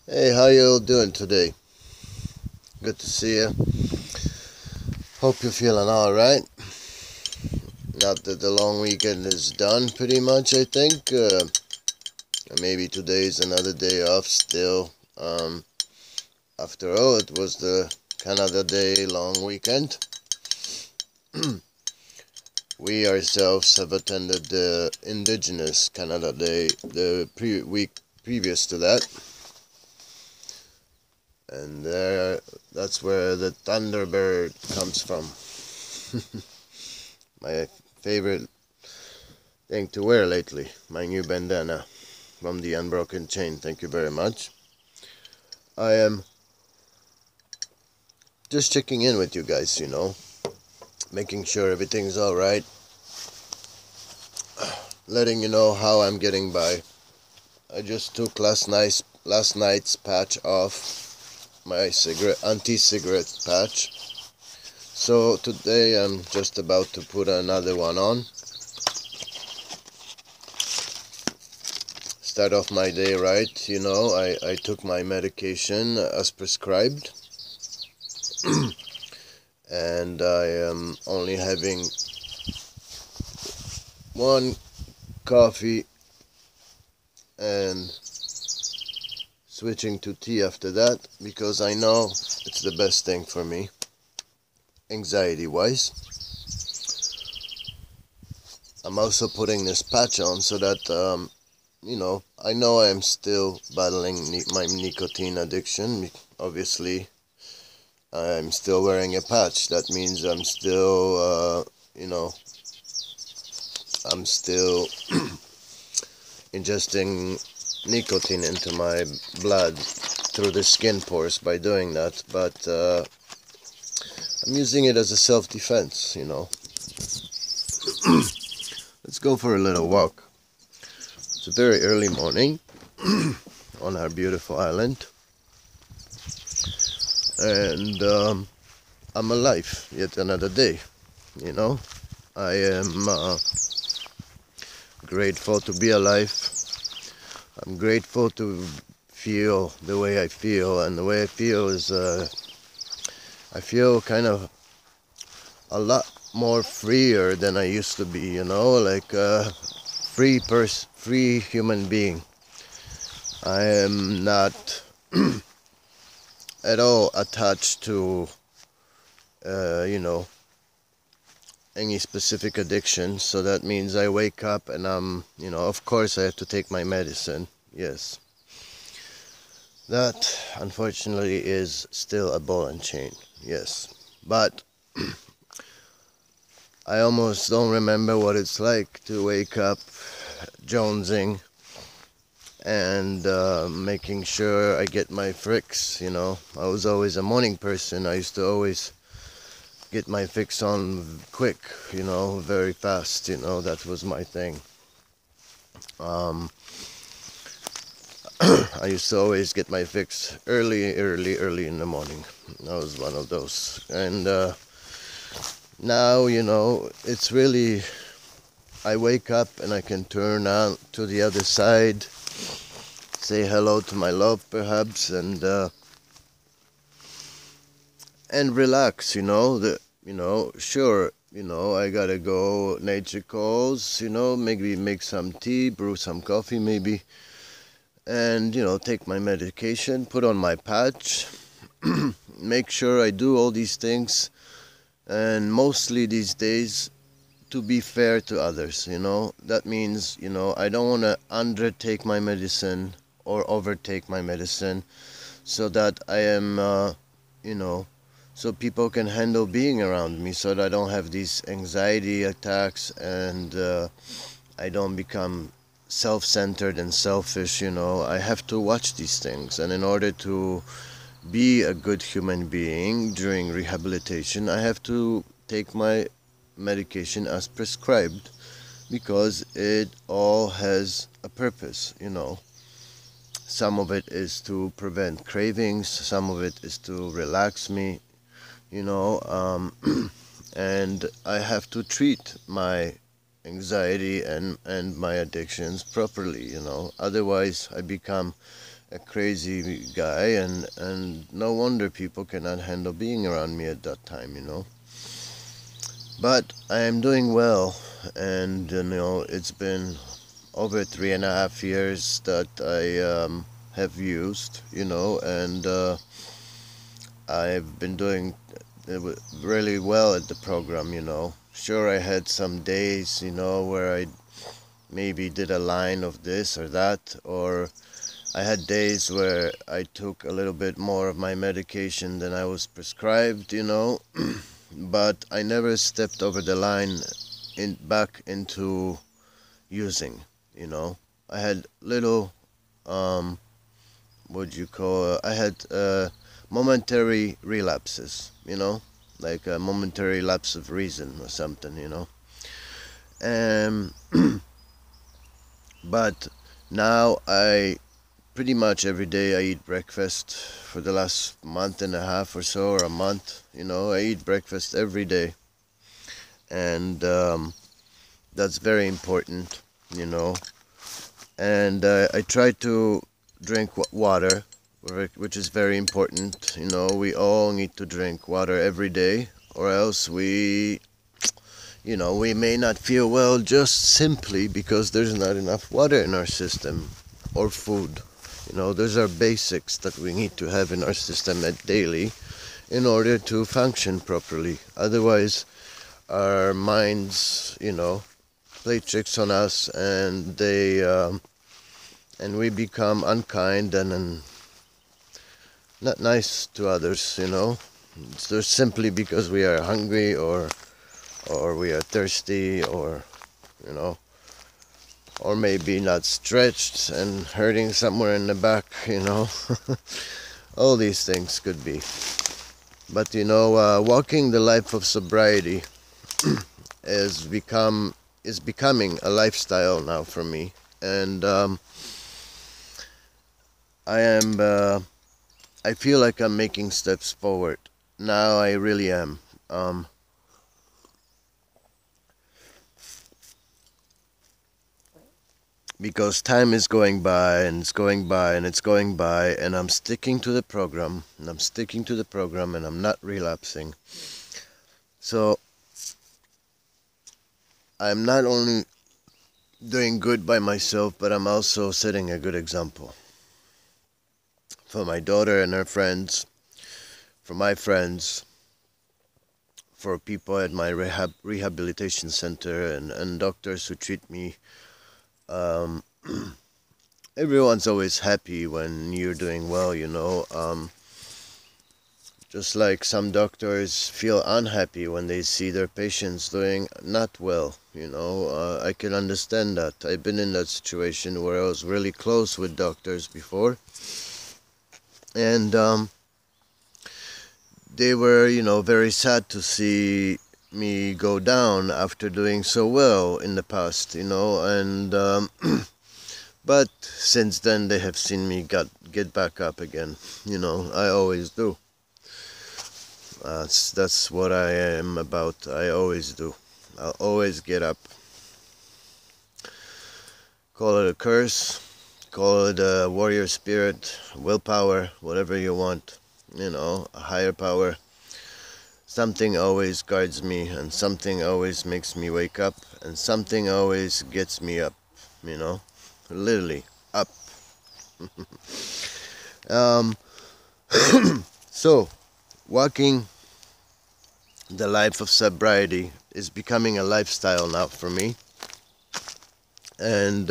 Hey, how you all doing today? Good to see you. Hope you're feeling alright. Now that the long weekend is done pretty much, I think. Maybe today's another day off still. After all, it was the Canada Day long weekend. We ourselves have attended the Indigenous Canada Day the week previous to that. And that's where the Thunderbird comes from. My favorite thing to wear lately, my new bandana from the Unbroken Chain. Thank you very much. I am just checking in with you guys, making sure everything's alright, letting you know how I'm getting by. I just took last night's patch off, my anti-cigarette patch. So today I'm just about to put another one on. Start off my day right, I took my medication as prescribed. And I am only having one coffee and switching to tea after that, because I know it's the best thing for me, anxiety wise. I'm also putting this patch on so that I know I'm still battling my nicotine addiction. Obviously, I'm still wearing a patch. That means I'm still, I'm still ingesting nicotine into my blood through the skin pores by doing that. But I'm using it as a self-defense, Let's go for a little walk. It's a very early morning on our beautiful island, and I'm alive yet another day. I am grateful to be alive. I'm grateful to feel the way I feel, and the way I feel is I feel kind of a lot more freer than I used to be, like free human being. I am not at all attached to any specific addiction. So that means I wake up and of course I have to take my medicine. Yes, that unfortunately is still a ball and chain. Yes, but I almost don't remember what it's like to wake up jonesing and making sure I get my fix. I was always a morning person. I used to always get my fix on quick, very fast. That was my thing. I used to always get my fix early in the morning. I was one of those. And now, it's really, I wake up and I can turn out to the other side, say hello to my love perhaps, and relax, sure, I gotta go, nature calls, maybe make some tea, brew some coffee maybe, and, take my medication, put on my patch, make sure I do all these things, and mostly these days, to be fair to others, that means, I don't want to undertake my medicine or overtake my medicine, so that I am, so people can handle being around me, so that I don't have these anxiety attacks, and I don't become self-centered and selfish. I have to watch these things, and in order to be a good human being during rehabilitation, I have to take my medication as prescribed, because it all has a purpose. Some of it is to prevent cravings, some of it is to relax me, and I have to treat my anxiety and my addictions properly. Otherwise I become a crazy guy, and no wonder people cannot handle being around me at that time. But I am doing well, and it's been over 3.5 years that I have used, and I've been doing really well at the program. Sure, I had some days, where I maybe did a line of this or that, or I had days where I took a little bit more of my medication than I was prescribed. But I never stepped over the line back into using, you know. I had little, what do you call, I had momentary relapses, like a momentary lapse of reason or something. Um, but now pretty much every day I eat breakfast for the last month and a half or so, or a month. I eat breakfast every day, and that's very important. And I try to drink water, which is very important. We all need to drink water every day, or else we may not feel well, just simply because there's not enough water in our system, or food. Those are basics that we need to have in our system daily in order to function properly. Otherwise, our minds, play tricks on us, and and we become unkind and not nice to others. It's just simply because we are hungry, or we are thirsty, or or maybe not stretched and hurting somewhere in the back. All these things could be. But walking the life of sobriety is becoming a lifestyle now for me, and I feel like I'm making steps forward now. I really am. Because time is going by, and it's going by, and it's going by, and I'm sticking to the program, and I'm not relapsing. So I'm not only doing good by myself, but I'm also setting a good example for my daughter and her friends, for my friends, for people at my rehabilitation center, and doctors who treat me. Everyone's always happy when you're doing well, just like some doctors feel unhappy when they see their patients doing not well. I can understand that. I've been in that situation where I was really close with doctors before, and they were, very sad to see me go down after doing so well in the past, and but since then they have seen me get back up again. I always do. That's what I am about. I always do. I'll always get up. Call it a curse, call it a warrior spirit, willpower, whatever you want. A higher power. Something always guides me, and something always makes me wake up, and something always gets me up, literally up. So, walking the life of sobriety is becoming a lifestyle now for me, and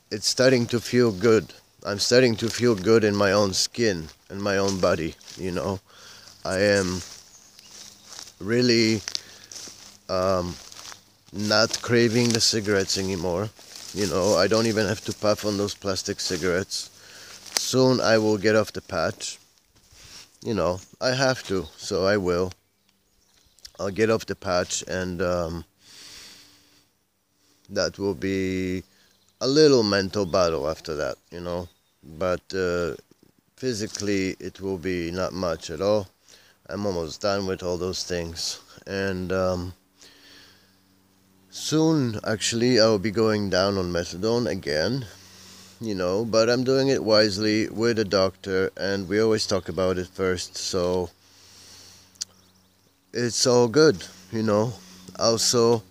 it's starting to feel good. I'm starting to feel good in my own skin and my own body. I am really not craving the cigarettes anymore. I don't even have to puff on those plastic cigarettes. Soon I will get off the patch. I have to, so I will. I'll get off the patch, and that will be a little mental battle after that, But physically, it will be not much at all. I'm almost done with all those things. And soon, actually, I will be going down on methadone again. but I'm doing it wisely with a doctor, and we always talk about it first, so it's all good. Also,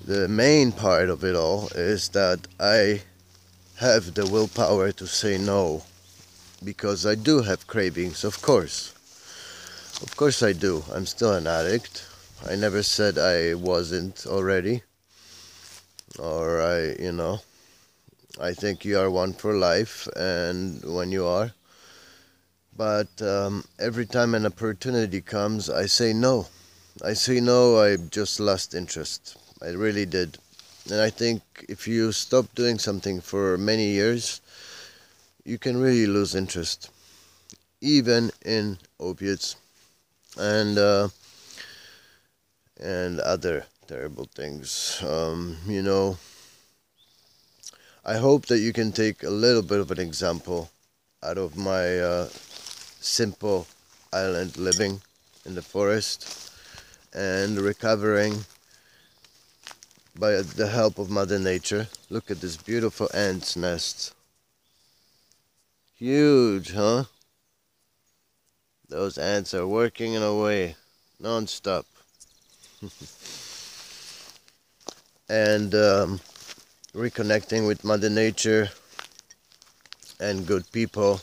the main part of it all is that I have the willpower to say no, because I do have cravings, of course. Of course I do. I'm still an addict. I never said I wasn't already. Or I think you are one for life, and when you are. But every time an opportunity comes, I say no. I say no, I just lost interest. I really did. And I think if you stop doing something for many years, you can really lose interest, even in opiates and other terrible things. I hope that you can take a little bit of an example out of my simple island living in the forest and recovering by the help of Mother Nature. Look at this beautiful ants nest. Huge, huh? Those ants are working away non-stop. And reconnecting with Mother Nature and good people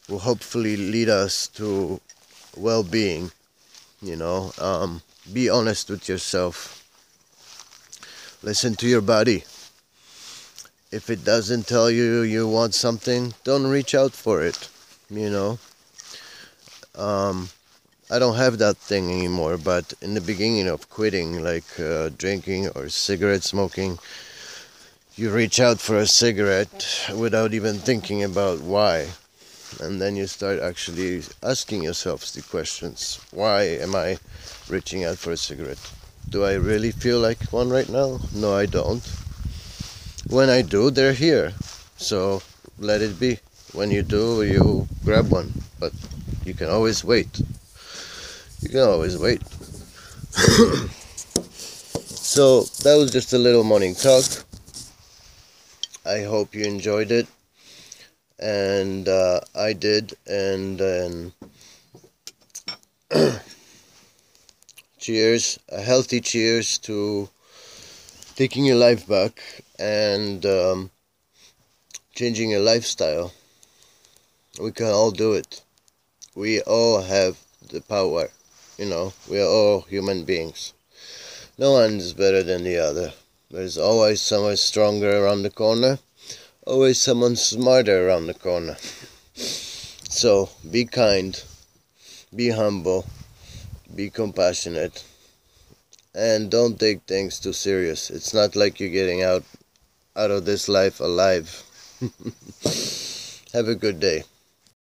will hopefully lead us to well-being. Be honest with yourself. Listen to your body. If it doesn't tell you you want something, don't reach out for it. I don't have that thing anymore, but in the beginning of quitting, like drinking or cigarette smoking, you reach out for a cigarette without even thinking about why. And then you start actually asking yourself the questions. Why am I reaching out for a cigarette? Do I really feel like one right now? No, I don't. When I do, they're here. So let it be. When you do, you grab one. But you can always wait. You can always wait. So that was just a little morning talk. I hope you enjoyed it. And I did. And then cheers. A healthy cheers to taking your life back and changing your lifestyle. We can all do it. We all have the power. We are all human beings. No one is better than the other. There's always someone stronger around the corner. Always someone smarter around the corner. So be kind. Be humble. Be compassionate. And don't take things too serious. It's not like you're getting out of this life alive. Have a good day.